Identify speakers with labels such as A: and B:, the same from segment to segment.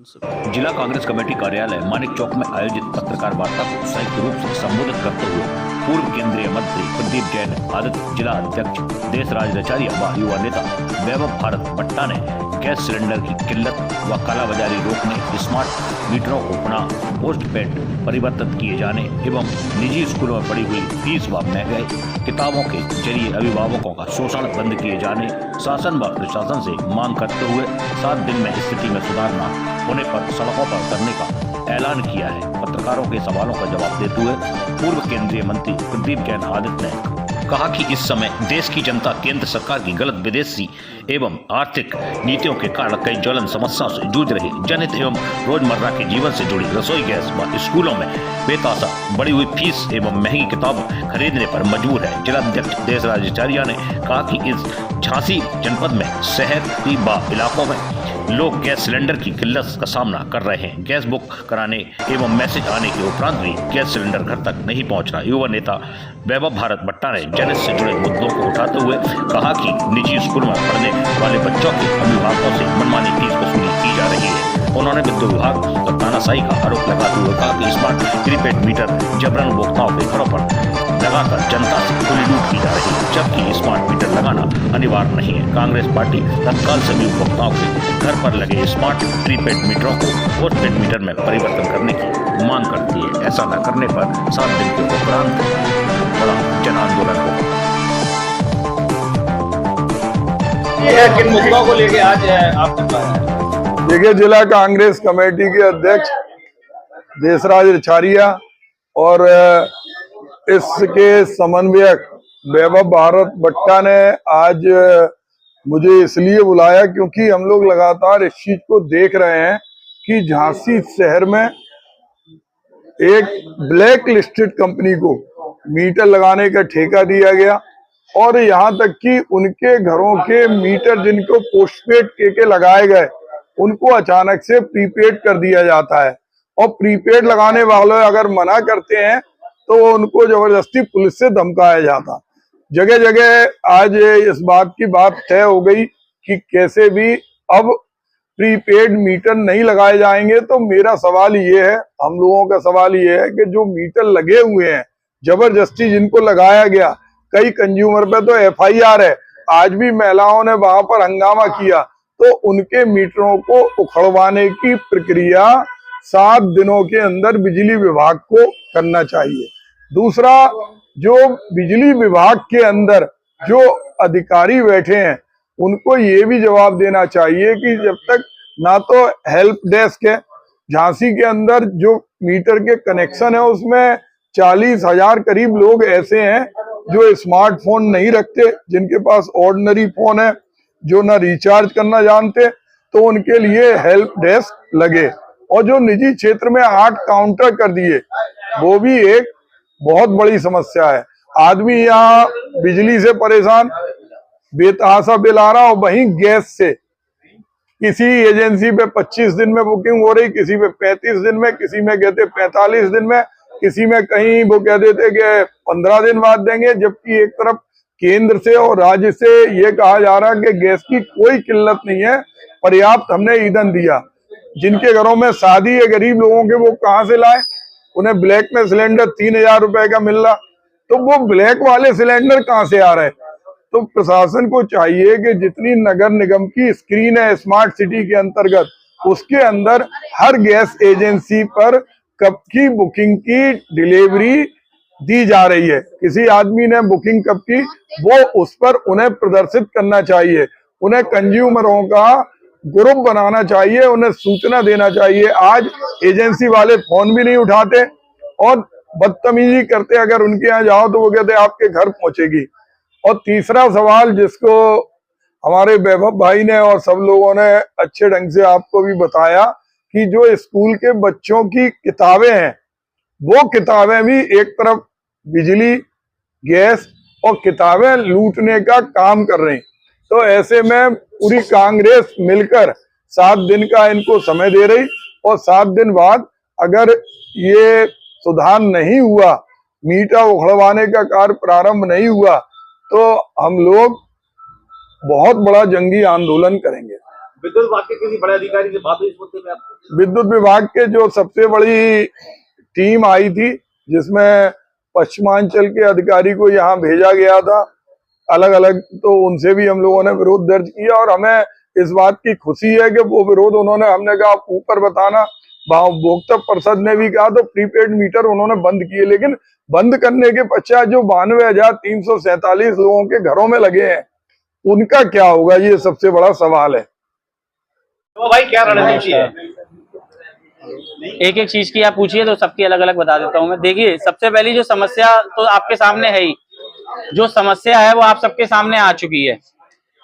A: जिला कांग्रेस कमेटी कार्यालय मानिक चौक में आयोजित पत्रकार वार्ता को संयुक्त रूप से संबोधित करते हुए पूर्व केंद्रीय मंत्री प्रदीप जैन, आदित्य जिला अध्यक्ष देशराज रचारिया व युवा नेता वैभव भारत भट्टा ने गैस सिलेंडर की किल्लत व कालाबाजारी रोकने, स्मार्ट मीटरों को पुनः पोस्टपेड परिवर्तित किए जाने एवं निजी स्कूलों में पड़ी हुई फीस व महंगाई किताबों के जरिए अभिभावकों का शोषण बंद किए जाने, शासन व प्रशासन से मांग करते हुए 7 दिन में स्थिति में सुधार न होने पर सड़कों पर उतरने का ऐलान किया है। पत्रकारों के सवालों का जवाब देते हुए पूर्व केंद्रीय मंत्री प्रदीप जैन आदित्य ने कहा कि इस समय देश की जनता केंद्र सरकार की गलत विदेशी एवं आर्थिक नीतियों के कारण कई ज्वलन समस्याओं से जूझ रही, जनहित एवं रोजमर्रा के जीवन से जुड़ी रसोई गैस व स्कूलों में बेतासा बढ़ी हुई फीस एवं महंगी किताब खरीदने पर मजबूर है। जिलाध्यक्ष देशराज रचारिया ने कहा कि इस झांसी जनपद में शहरी व इलाकों में लोग गैस सिलेंडर की किल्लत का सामना कर रहे हैं। गैस बुक कराने एवं मैसेज आने के उपरांत भी गैस सिलेंडर घर तक नहीं पहुंच रहा। युवा नेता वैभव भारत भट्टा ने जनहित से जुड़े मुद्दों को उठाते हुए कहा कि निजी स्कूल में पढ़ने वाले बच्चों के अभिभावकों से मनमानी फीस वसूली की जा रही है। उन्होंने विद्युत विभाग पर तानाशाही का आरोप लगाते हुए कहा कि स्मार्ट प्रीपेड मीटर जबरन उपभोक्ताओं के घरों पर लगाकर जनता से खुली लूट की जा रही है, जबकि स्मार्ट मीटर लगाना अनिवार्य नहीं है। कांग्रेस पार्टी तत्काल सभी उपभोक्ताओं के घर पर लगे स्मार्ट प्रीपेड मीटरों को पोस्टपेड मीटर में परिवर्तन करने की मांग करती है। ऐसा न करने पर 7 दिन के उपरांत बड़ा जन आंदोलन होगा।
B: किन मुद्दों को लेके आज आपने
C: देखिए, जिला कांग्रेस कमेटी के अध्यक्ष देशराज रचारिया और इसके समन्वयक वैभव भारत भट्टा ने आज मुझे इसलिए बुलाया क्योंकि हम लोग लगातार इस चीज को देख रहे हैं कि झांसी शहर में एक ब्लैक लिस्टेड कंपनी को मीटर लगाने का ठेका दिया गया और यहाँ तक कि उनके घरों के मीटर जिनको पोस्टपेड के लगाए गए उनको अचानक से प्रीपेड कर दिया जाता है और प्रीपेड लगाने वाले अगर मना करते हैं तो उनको जबरदस्ती पुलिस से धमकाया जाता। जगह जगह आज इस बात की बात तय हो गई कि कैसे भी अब प्रीपेड मीटर नहीं लगाए जाएंगे। तो मेरा सवाल ये है, हम लोगों का सवाल ये है कि जो मीटर लगे हुए हैं जबरदस्ती जिनको लगाया गया, कई कंज्यूमर पे तो FIR है, आज भी महिलाओं ने वहां पर हंगामा किया, तो उनके मीटरों को उखड़वाने की प्रक्रिया 7 दिनों के अंदर बिजली विभाग को करना चाहिए। दूसरा, जो बिजली विभाग के अंदर जो अधिकारी बैठे हैं उनको ये भी जवाब देना चाहिए कि जब तक ना तो हेल्प डेस्क है, झांसी के अंदर जो मीटर के कनेक्शन है उसमें 40,000 करीब लोग ऐसे हैं जो स्मार्टफोन नहीं रखते, जिनके पास ऑर्डिनरी फोन है, जो ना रिचार्ज करना जानते, तो उनके लिए हेल्प डेस्क लगे। और जो निजी क्षेत्र में 8 काउंटर कर दिए वो भी एक बहुत बड़ी समस्या है। आदमी यहाँ बिजली से परेशान, बेतहाशा बिल आ रहा और वहीं गैस से किसी एजेंसी पे 25 दिन में बुकिंग हो रही, किसी पे 35 दिन में, किसी में कहते 45 दिन में, किसी में कहीं वो कह देते कि 15 दिन बाद देंगे। जबकि एक तरफ केंद्र से और राज्य से ये कहा जा रहा है कि गैस की कोई किल्लत नहीं है, पर्याप्त हमने ईंधन दिया। जिनके घरों में शादी है गरीब लोगों के, वो कहाँ से लाए? उन्हें ब्लैक में सिलेंडर 3,000 रुपए का मिल रहा, तो वो ब्लैक वाले सिलेंडर कहाँ से आ रहे? तो प्रशासन को चाहिए कि जितनी नगर निगम की स्क्रीन है स्मार्ट सिटी के अंतर्गत, उसके अंदर हर गैस एजेंसी पर कब की बुकिंग की डिलीवरी दी जा रही है, किसी आदमी ने बुकिंग कब की, वो उस पर उन्हें प्रदर्शित करना चाहिए। उन्हें कंज्यूमरों का ग्रुप बनाना चाहिए, उन्हें सूचना देना चाहिए। आज एजेंसी वाले फोन भी नहीं उठाते और बदतमीजी करते, अगर उनके यहाँ जाओ तो वो कहते आपके घर पहुंचेगी। और तीसरा सवाल जिसको हमारे वैभव भाई ने और सब लोगों ने अच्छे ढंग से आपको भी बताया कि जो स्कूल के बच्चों की किताबें हैं, वो किताबें भी एक तरफ बिजली, गैस और किताबें लूटने का काम कर रही। तो ऐसे में पूरी कांग्रेस मिलकर 7 दिन का इनको समय दे रही और 7 दिन बाद अगर ये सुधार नहीं हुआ, मीटर उखड़वाने का कार्य प्रारंभ नहीं हुआ, तो हम लोग बहुत बड़ा जंगी आंदोलन करेंगे।
B: विद्युत विभाग के किसी बड़े अधिकारी से बात हुई इस मुद्दे पे आपको?
C: विद्युत विभाग के जो सबसे बड़ी टीम आई थी, जिसमें पश्चिमांचल के अधिकारी को यहाँ भेजा गया था अलग अलग, तो उनसे भी हम लोगों ने विरोध दर्ज किया। और हमें इस बात की खुशी है कि वो विरोध उन्होंने, हमने कहा ऊपर बताना, उपभोक्ता परिषद ने भी कहा, तो प्रीपेड मीटर उन्होंने बंद किए। लेकिन बंद करने के पश्चात जो 92,347 लोगों के घरों में लगे हैं, उनका क्या होगा, ये सबसे बड़ा सवाल है।
B: तो भाई क्या रणनीति है?
D: एक एक चीज की आप पूछिए तो सबकी अलग अलग बता देता हूँ मैं। देखिए, सबसे पहली जो समस्या तो आपके सामने है ही, जो समस्या है वो आप सबके सामने आ चुकी है।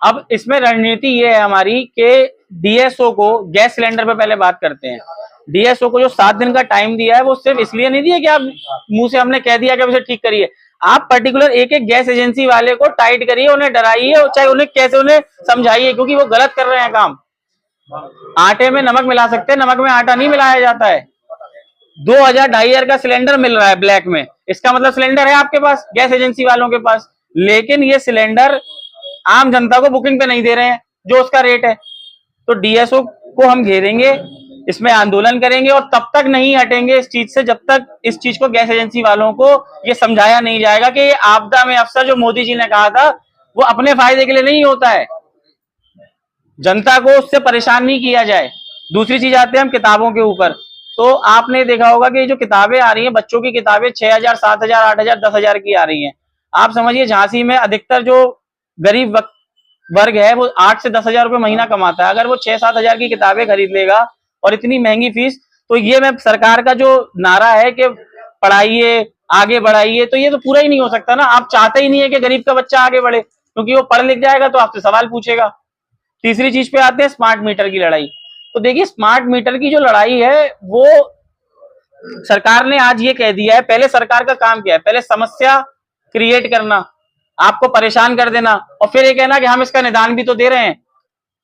D: अब इसमें रणनीति ये है हमारी कि डीएसओ को, गैस सिलेंडर पे पहले बात करते हैं। डीएसओ को जो 7 दिन का टाइम दिया है, वो सिर्फ इसलिए नहीं दिया कि आप मुंह से हमने कह दिया कि आप इसे ठीक करिए। आप पर्टिकुलर एक एक गैस एजेंसी वाले को टाइट करिए, उन्हें डराइए, और चाहे उन्हें कैसे उन्हें समझाइए, क्योंकि वो गलत कर रहे हैं काम। आटे में नमक मिला सकते हैं, नमक में आटा नहीं मिलाया जाता है। 2,000-2,500 का सिलेंडर मिल रहा है ब्लैक में, इसका मतलब सिलेंडर है आपके पास, गैस एजेंसी वालों के पास, लेकिन ये सिलेंडर आम जनता को बुकिंग पे नहीं दे रहे हैं जो उसका रेट है। तो डीएसओ को हम घेरेंगे, इसमें आंदोलन करेंगे, और तब तक नहीं हटेंगे इस चीज से जब तक इस चीज को गैस एजेंसी वालों को ये समझाया नहीं जाएगा कि ये आपदा में अफसर जो मोदी जी ने कहा था, वो अपने फायदे के लिए नहीं होता है, जनता को उससे परेशान नहीं किया जाए। दूसरी चीज आते हैं हम किताबों के ऊपर। तो आपने देखा होगा कि जो किताबें आ रही हैं, बच्चों की किताबें 6,000, 7,000, 8,000, 10,000 की आ रही हैं। आप समझिए, झांसी में अधिकतर जो गरीब वर्ग है वो 8 से 10,000 रुपए महीना कमाता है। अगर वो 6-7 हजार की किताबें खरीद लेगा और इतनी महंगी फीस, तो ये मैं सरकार का जो नारा है कि पढ़ाइए, आगे बढ़ाइए, तो ये तो पूरा ही नहीं हो सकता ना। आप चाहते ही नहीं है कि गरीब का बच्चा आगे बढ़े, क्योंकि वो पढ़ लिख जाएगा तो आपसे सवाल पूछेगा। तीसरी चीज पे आते हैं स्मार्ट मीटर की लड़ाई। तो देखिए, स्मार्ट मीटर की जो लड़ाई है वो सरकार ने आज ये कह दिया है, पहले सरकार का काम क्या है, पहले समस्या क्रिएट करना, आपको परेशान कर देना, और फिर ये कहना कि हम इसका निदान भी तो दे रहे हैं।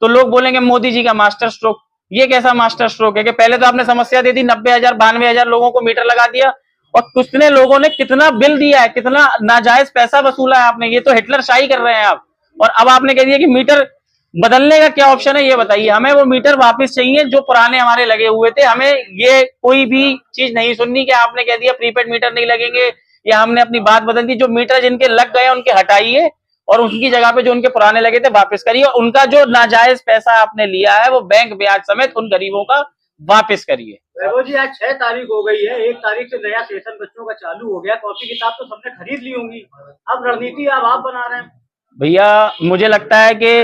D: तो लोग बोलेंगे मोदी जी का मास्टर स्ट्रोक। ये कैसा मास्टर स्ट्रोक है कि पहले तो आपने समस्या दे दी, 90,000, 92,000 लोगों को मीटर लगा दिया, और कितने लोगों ने कितना बिल दिया है, कितना नाजायज पैसा वसूला है आपने। ये तो हिटलर शाही कर रहे हैं आप। और अब आपने कह दिया कि मीटर बदलने का क्या ऑप्शन है, ये बताइए। हमें वो मीटर वापस चाहिए जो पुराने हमारे लगे हुए थे। हमें ये कोई भी चीज नहीं सुननी कि आपने कह दिया प्रीपेड मीटर नहीं लगेंगे, या हमने अपनी बात बदल दी। जो मीटर जिनके लग गए उनके हटाइए, और उनकी जगह पे जो उनके पुराने लगे थे वापस करिए, और उनका जो नाजायज पैसा आपने लिया है वो बैंक ब्याज समेत उन गरीबों का वापस करिए।
B: वैभव जी, आज 6 तारीख हो गई है, 1 तारीख से नया सेशन बच्चों का चालू हो गया, कॉपी किताब तो सबने खरीद ली होंगी। अब रणनीति अब आप बना रहे हैं।
D: भैया, मुझे लगता है कि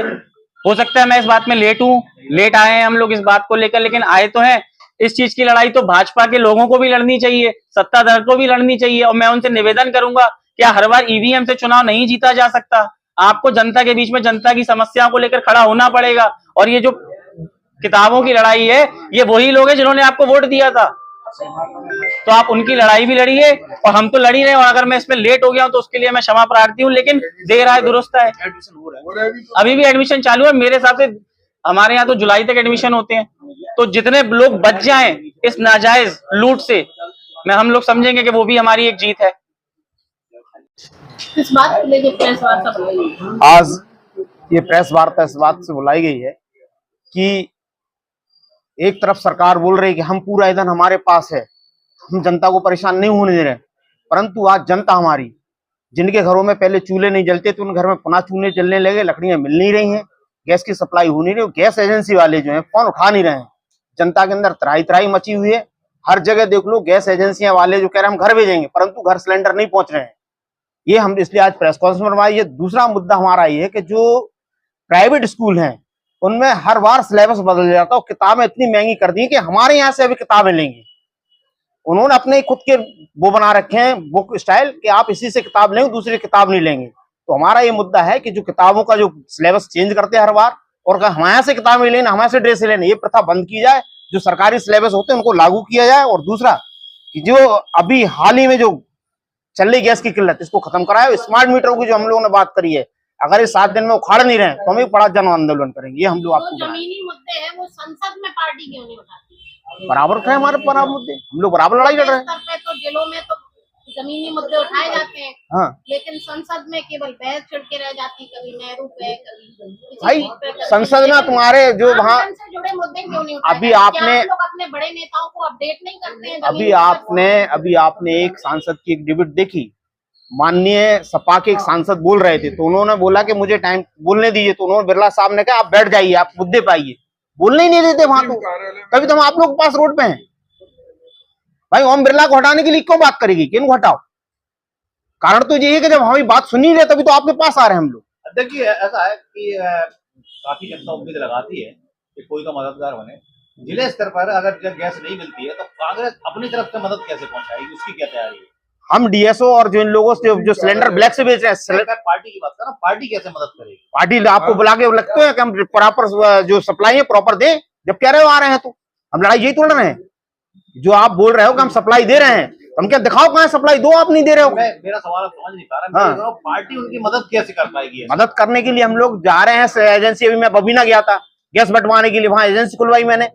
D: हो सकता है मैं इस बात में लेट आए हैं हम लोग इस बात को लेकर, लेकिन आए तो हैं। इस चीज की लड़ाई तो भाजपा के लोगों को भी लड़नी चाहिए, सत्ताधार को भी लड़नी चाहिए, और मैं उनसे निवेदन करूंगा कि हर बार ईवीएम से चुनाव नहीं जीता जा सकता। आपको जनता के बीच में जनता की समस्याओं को लेकर खड़ा होना पड़ेगा। और ये जो किताबों की लड़ाई है, ये वही लोग हैं जिन्होंने आपको वोट दिया था, तो आप उनकी लड़ाई भी लड़िए, और हम तो लड़ ही रहे हैं। और अगर मैं इसमें लेट हो गया हूं तो उसके लिए मैं क्षमा प्रार्थी हूं, लेकिन देर आए दुरुस्त है। अभी भी एडमिशन चालू है मेरे हिसाब से। हमारे यहाँ तो जुलाई तक एडमिशन होते हैं, तो जितने लोग बच जाएं इस नाजायज लूट से, हम लोग समझेंगे कि वो भी हमारी एक जीत है।
E: इस बात को लेकर प्रेस वार्ता बुलाई गई है।
F: आज ये प्रेस वार्ता इस बात से बुलाई गई है कि एक तरफ सरकार बोल रही है कि हम पूरा ईंधन हमारे पास है, हम जनता को परेशान नहीं होने दे रहे, परंतु आज जनता हमारी, जिनके घरों में पहले चूल्हे नहीं जलते तो उन घर में पुनः चूल्हे जलने लगे, लकड़ियां मिल नहीं रही हैं, गैस की सप्लाई हो नहीं रही, गैस एजेंसी वाले जो हैं फोन उठा नहीं रहे हैं। जनता के अंदर त्राही मची हुई है। हर जगह देख लो, गैस एजेंसियां वाले जो कह रहे हैं हम घर भेजेंगे, परंतु घर सिलेंडर नहीं पहुंच रहे हैं। ये हम इसलिए आज प्रेस कॉन्फ्रेंस में। ये दूसरा मुद्दा हमारा ये है कि जो प्राइवेट स्कूल हैं उनमें हर बार सिलेबस बदल जाता है, किताबें इतनी महंगी कर दी कि हमारे यहाँ से अभी किताबें लेंगे। उन्होंने अपने खुद के वो बना रखे हैं बुक स्टाइल कि आप इसी से किताब लेंगे, दूसरी किताब नहीं लेंगे। तो हमारा ये मुद्दा है कि जो किताबों का जो सिलेबस चेंज करते हैं हर बार, और हमारे से किताबें लेना, हमारे से ड्रेस लेना, ये प्रथा बंद की जाए। जो सरकारी सिलेबस होते हैं उनको लागू किया जाए। और दूसरा कि जो अभी हाल ही में जो चल रही गैस की किल्लत, इसको खत्म कराए। स्मार्ट मीटर की जो हम लोगों ने बात करी है, अगर इस 7 दिन में उखाड़ नहीं रहे तो हम एक बड़ा जन आंदोलन करेंगे। ये हम लोग आपको
E: जमीनी मुद्दे हैं वो संसद में पार्टी क्यों नहीं उठाती?
F: बराबर उठाए, हमारे बराबर मुद्दे, हम लोग बराबर लड़ाई लड़ रहे हैं।
E: स्तर पे तो जिलों में तो जमीनी मुद्दे उठाए जाते हैं,
F: हाँ
E: लेकिन संसद में केवल बहस छिड़के रह जाती, कभी नेहरू पे, कभी किसी
F: भाई,
E: चीज पे, कभी
F: संसद में
E: लेकिन
F: तुम्हारे जो
E: आम
F: वहाँ
E: जन से जुड़े मुद्दे क्यों नहीं उठाए
F: अभी
E: जाते?
F: आपने-
E: क्या आप लोग अपने बड़े नेताओं को अपडेट नहीं करते हैं?
F: अभी आपने एक सांसद की एक डिबेट देखी, माननीय सपा के एक सांसद बोल रहे थे, तो उन्होंने बोला कि मुझे टाइम बोलने दीजिए, तो उन्होंने बिरला साहब ने कहा आप बैठ जाइए, आप मुद्दे पे आइए, बोलने ही नहीं देते वहां। तो कभी तो हम आप लोग के पास रोड पे हैं भाई, ओम बिरला को हटाने के लिए क्यों बात करेगी, किन हटाओ? कारण तो ये है कि जब हमारी बात सुनी रहे तभी तो आपके पास आ रहे हैं हम लोग।
A: देखिए ऐसा है कि काफी जनता उम्मीद लगाती है कि कोई तो मददगार बने। जिले स्तर पर अगर जब गैस नहीं मिलती है तो कांग्रेस अपनी तरफ से मदद कैसे पहुंचाएगी, उसकी क्या तैयारी है?
F: हम डीएसओ और जो इन लोगों से जो सिलेंडर ब्लैक से बेच रहे हैं,
A: मैं पार्टी की बात कर रहा हूं, पार्टी कैसे मदद करेगी?
F: पार्टी आपको बुला के लगते हैं कि हम प्रॉपर जो सप्लाई है प्रॉपर दें, जब कह रहे हो आ रहे हैं तो हम लड़ाई यही तोड़ रहे हैं। जो आप बोल रहे हो कि हम सप्लाई दे रहे हैं, हम क्या दिखाओ कहाँ सप्लाई, दो आप नहीं दे रहे हो।
A: मेरा सवाल आप समझ नहीं पा रहा, मैं कह रहा हूं, पार्टी उनकी मदद कैसे कर पाएगी?
F: मदद करने के लिए हम लोग जा रहे हैं एजेंसी, अभी मैं बबीना गया था गैस बंटवाने के लिए, वहां एजेंसी खुलवाई मैंने।